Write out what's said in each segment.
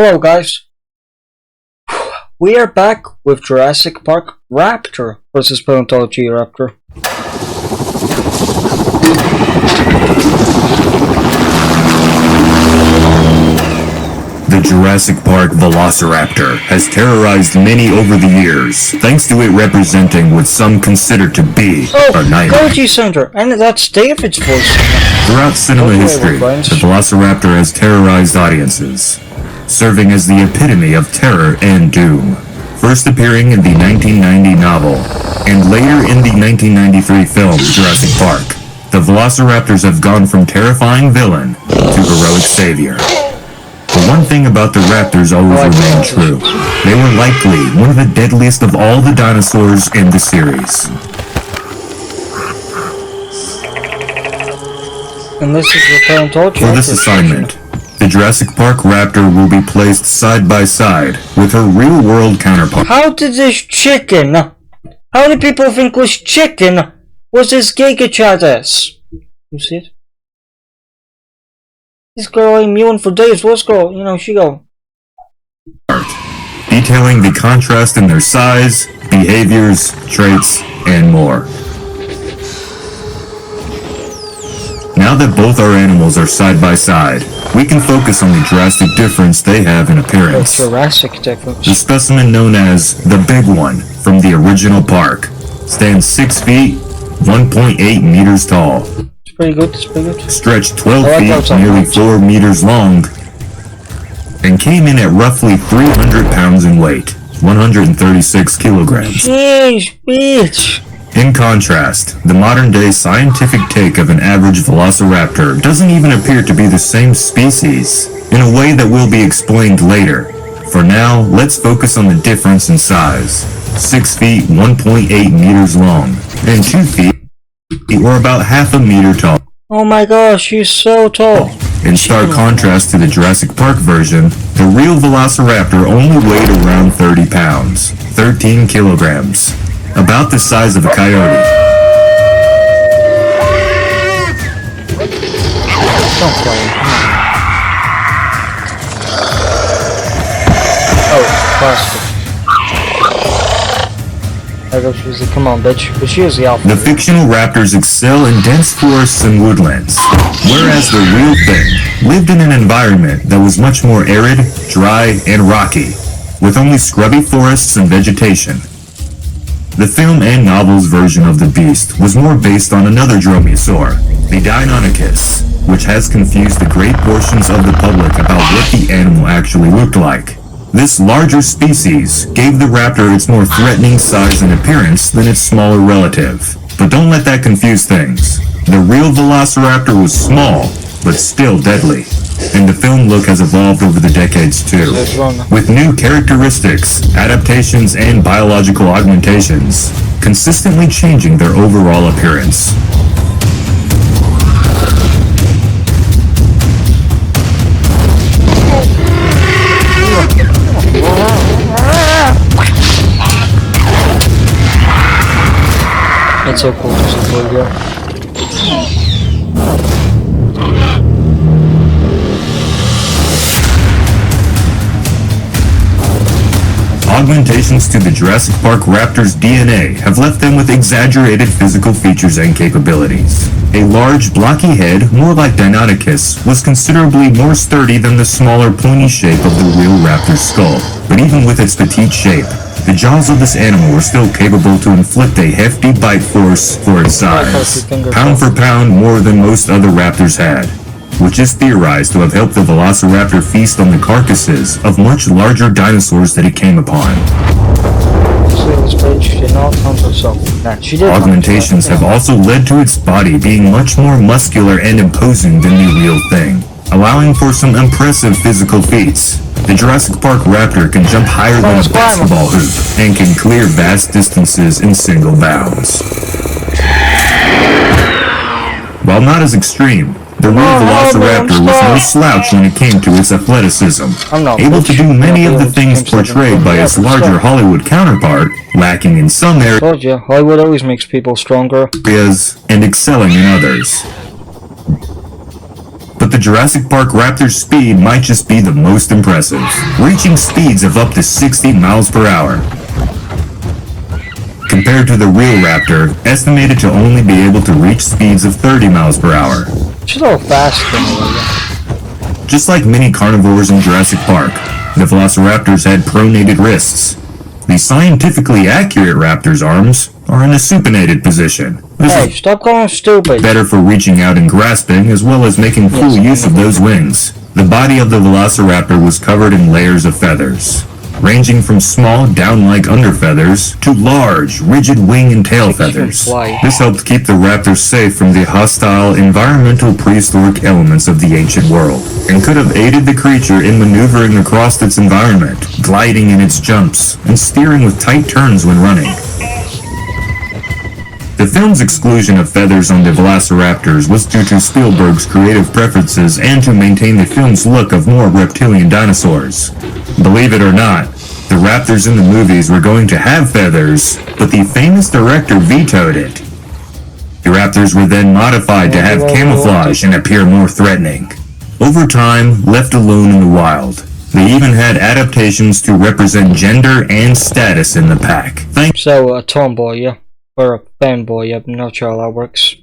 Hello guys, we are back with Jurassic Park Raptor versus Velociraptor. The Jurassic Park velociraptor has terrorized many over the years, thanks to it representing what some consider to be a nightmare. Cucie Center, and that's David's voice. Throughout cinema history, the velociraptor has terrorized audiences, serving as the epitome of terror and doom. First appearing in the 1990 novel, and later in the 1993 film Jurassic Park, the velociraptors have gone from terrifying villain to heroic savior. The one thing about the raptors always remained true. They were likely one of the deadliest of all the dinosaurs in the series. And this is the paleontology. For this assignment, the Jurassic Park raptor will be placed side by side with her real-world counterpart. How did this chicken? How many people think this chicken was this gigachaddis? You see it? This girl ain't mewing for days. What's go? She go. Detailing the contrast in their size, behaviors, traits, and more. Now that both our animals are side by side, we can focus on the drastic difference they have in appearance. Jurassic difference. The specimen known as the Big One from the original park stands 6 feet, 1.8 meters tall. Pretty good, it's pretty good. Stretched 12 feet, nearly 4 meters long, and came in at roughly 300 pounds in weight, 136 kilograms. Jeez, bitch! In contrast, the modern-day scientific take of an average velociraptor doesn't even appear to be the same species, in a way that will be explained later. For now, let's focus on the difference in size. 6 feet, 1.8 meters long, and 2 feet, or about half a meter tall. Oh my gosh, she's so tall. In stark contrast to the Jurassic Park version, the real velociraptor only weighed around 30 pounds, 13 kilograms, about the size of a coyote. Don't kill him. Oh, plastic. Come on, bitch. But she is the alpha. The fictional raptors excel in dense forests and woodlands, whereas the real thing lived in an environment that was much more arid, dry, and rocky, with only scrubby forests and vegetation. The film and novel's version of the beast was more based on another dromaeosaur, the Deinonychus, which has confused the great portions of the public about what the animal actually looked like. This larger species gave the raptor its more threatening size and appearance than its smaller relative. But don't let that confuse things. The real velociraptor was small, but still deadly. And the film look has evolved over the decades too, with new characteristics, adaptations, and biological augmentations, consistently changing their overall appearance. That's so cool to see here. Augmentations to the Jurassic Park raptor's DNA have left them with exaggerated physical features and capabilities. A large, blocky head, more like Deinonychus, was considerably more sturdy than the smaller, pointy shape of the real raptor's skull. But even with its petite shape, the jaws of this animal were still capable to inflict a hefty bite force for its size, pound for pound more than most other raptors had, which is theorized to have helped the velociraptor feast on the carcasses of much larger dinosaurs that it came upon. Augmentations have also led to its body being much more muscular and imposing than the real thing, allowing for some impressive physical feats. The Jurassic Park raptor can jump higher than a basketball hoop and can clear vast distances in single bounds. While not as extreme, the real velociraptor was no slouch when it came to its athleticism, able to do many of the things portrayed by its larger Hollywood counterpart, lacking in some areas Told you, Hollywood always makes people stronger. and excelling in others. But but the Jurassic Park raptor's speed might just be the most impressive, reaching speeds of up to 60 miles per hour. Compared to the real raptor, estimated to only be able to reach speeds of 30 miles per hour. It's a little faster. Just like many carnivores in Jurassic Park, the velociraptors had pronated wrists. The scientifically accurate raptor's arms are in a supinated position. Hey, stop going stupid. Better for reaching out and grasping, as well as making full use of those wings. The body of the velociraptor was covered in layers of feathers, ranging from small, down-like underfeathers to large, rigid wing and tail feathers. This helped keep the raptor safe from the hostile, environmental prehistoric elements of the ancient world, and could have aided the creature in maneuvering across its environment, gliding in its jumps, and steering with tight turns when running. The film's exclusion of feathers on the velociraptors was due to Spielberg's creative preferences and to maintain the film's look of more reptilian dinosaurs. Believe it or not, the raptors in the movies were going to have feathers, but the famous director vetoed it. The raptors were then modified to have camouflage and appear more threatening. Over time, left alone in the wild, they even had adaptations to represent gender and status in the pack. So, a tomboy, yeah? Or a fanboy, yeah, I'm not sure how that works.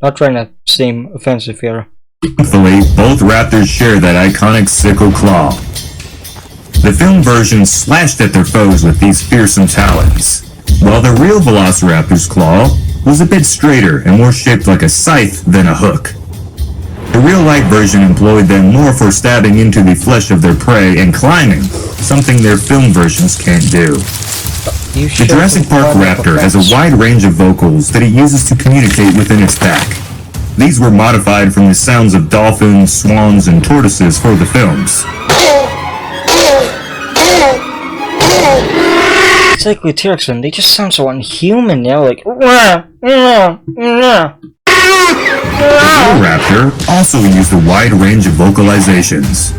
Not trying to seem offensive here. Thankfully, both raptors share that iconic sickle claw. The film version slashed at their foes with these fearsome talons, while the real velociraptor's claw was a bit straighter and more shaped like a scythe than a hook. The real-life version employed them more for stabbing into the flesh of their prey and climbing, something their film versions can't do. The Jurassic Park raptor has a wide range of vocals that it uses to communicate within its pack. These were modified from the sounds of dolphins, swans, and tortoises for the films. It's like with T-Rex, and they just sound so unhuman now, like... The real raptor also used a wide range of vocalizations.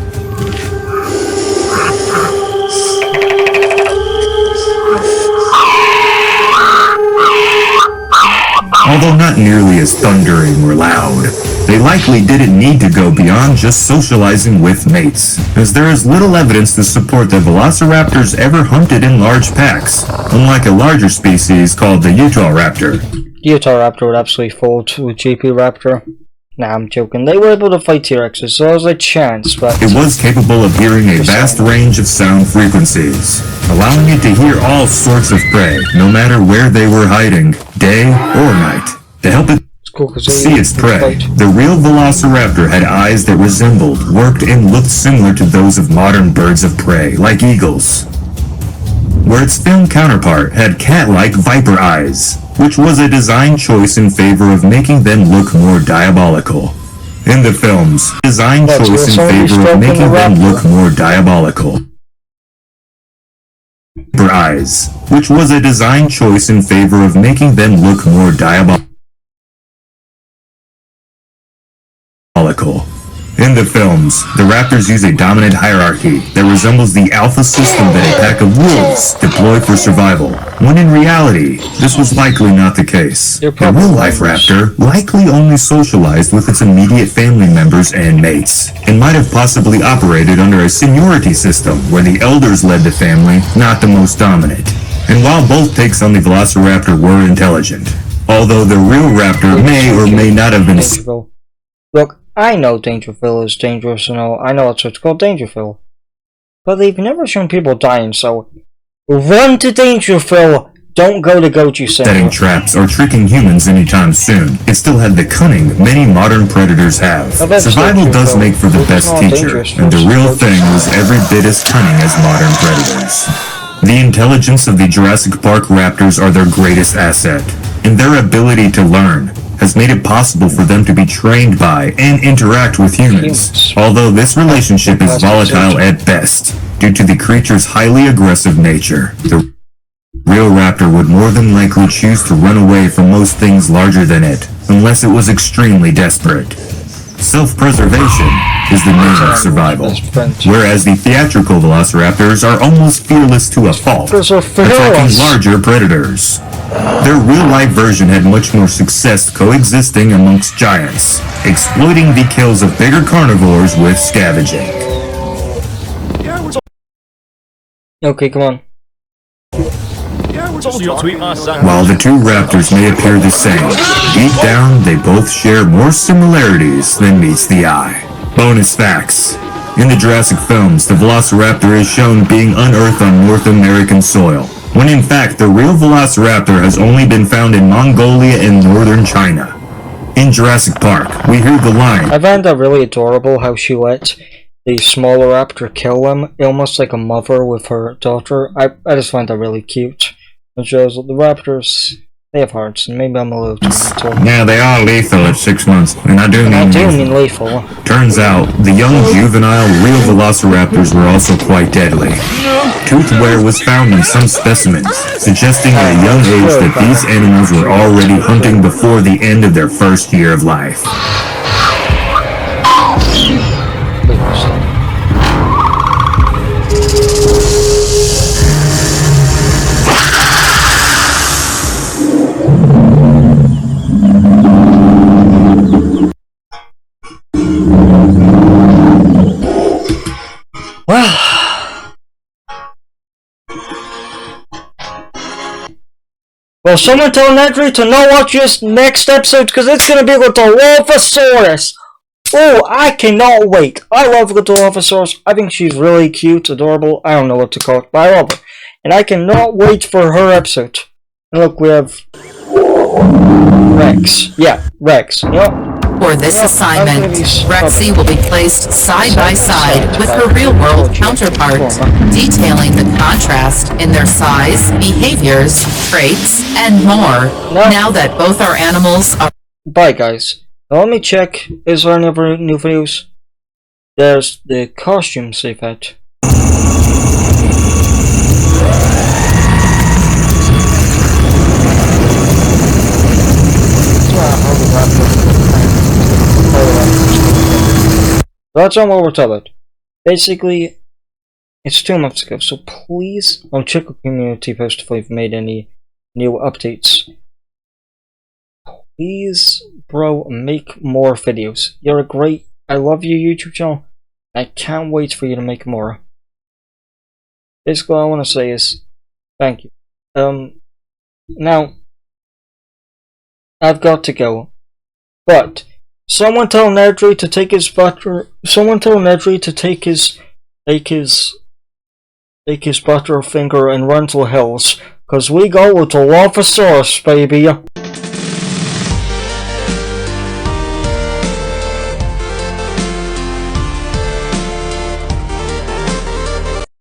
Although not nearly as thundering or loud, they likely didn't need to go beyond just socializing with mates, as there is little evidence to support that velociraptors ever hunted in large packs, unlike a larger species called the Utah raptor. The Utah raptor would absolutely fall to a GP raptor. Nah, I'm joking. They were able to fight T-Rexes, so there was a chance, but... It was capable of hearing a vast range of sound frequencies, allowing it to hear all sorts of prey, no matter where they were hiding, day or night. To help it see its prey, the real velociraptor had eyes that resembled, worked, and looked similar to those of modern birds of prey, like eagles, where its film counterpart had cat-like viper eyes, which was a design choice in favor of making them look more diabolical. In the films, design choice in favor of making them look more diabolical. For eyes, which was a design choice in favor of making them look more diabolical. In the films, the raptors use a dominant hierarchy that resembles the alpha system that a pack of wolves deploy for survival, when in reality, this was likely not the case. The real-life raptor likely only socialized with its immediate family members and mates, and might have possibly operated under a seniority system where the elders led the family, not the most dominant. And while both takes on the velociraptor were intelligent, although the real raptor may or may not have been... Look, I know Dangerfield is dangerous and all. I know that's what's called Dangerfield. But they've never shown people dying, so... Run to Dangerfield! Don't go to Goji Center. Setting traps or tricking humans anytime soon. It still had the cunning many modern predators have. Survival does make for the best teacher, and the real thing was every bit as cunning as modern predators. The intelligence of the Jurassic Park raptors are their greatest asset, and their ability to learn has made it possible for them to be trained by and interact with humans, although this relationship is volatile at best due to the creature's highly aggressive nature. The real raptor would more than likely choose to run away from most things larger than it, unless it was extremely desperate. Self-preservation is the name of survival, whereas the theatrical velociraptors are almost fearless to a fault, attacking larger predators. Their real-life version had much more success coexisting amongst giants, exploiting the kills of bigger carnivores with scavenging. Okay, come on. While the two raptors may appear the same, deep down they both share more similarities than meets the eye. Bonus facts. In the Jurassic films, the velociraptor is shown being unearthed on North American soil, when in fact the real velociraptor has only been found in Mongolia and northern China. In Jurassic Park, we hear the line, I find that really adorable how she let the smaller raptor kill him, almost like a mother with her daughter. I just find that really cute. It shows that the raptors, they have hearts, and maybe I'm a little too lethal. yeah, they are lethal at 6 months, and I do mean lethal. Turns out, the young juvenile real velociraptors were also quite deadly. Tooth wear was found in some specimens, suggesting at a young age that these animals were already hunting before the end of their first year of life. Well, someone tell Nedry to not watch this next episode because it's going to be with the Dilophosaurus. Oh, I cannot wait. I love the Dilophosaurus. I think she's really cute, adorable. I don't know what to call it, but I love her. And I cannot wait for her episode. And look, we have Rex. Yeah, Rex. Yep. For this assignment, Rexy will be placed side by side with her real-world counterpart, detailing the contrast in their size, behaviors, traits, and more, now that both our animals are... Bye, guys. Now let me check, is there any other new videos? There's the costume safe hat. That's on what we're talking about. Basically, it's 2 months ago, so please check the community post if we've made any new updates. Please, bro, make more videos. You're a great... I love your YouTube channel. I can't wait for you to make more. Basically, all I want to say is thank you. Now, I've got to go. But someone tell Nedry to take his butter. Someone tell Nedry to take his butter finger and run to the hills, 'cause we go with the Dilophosaurus, baby.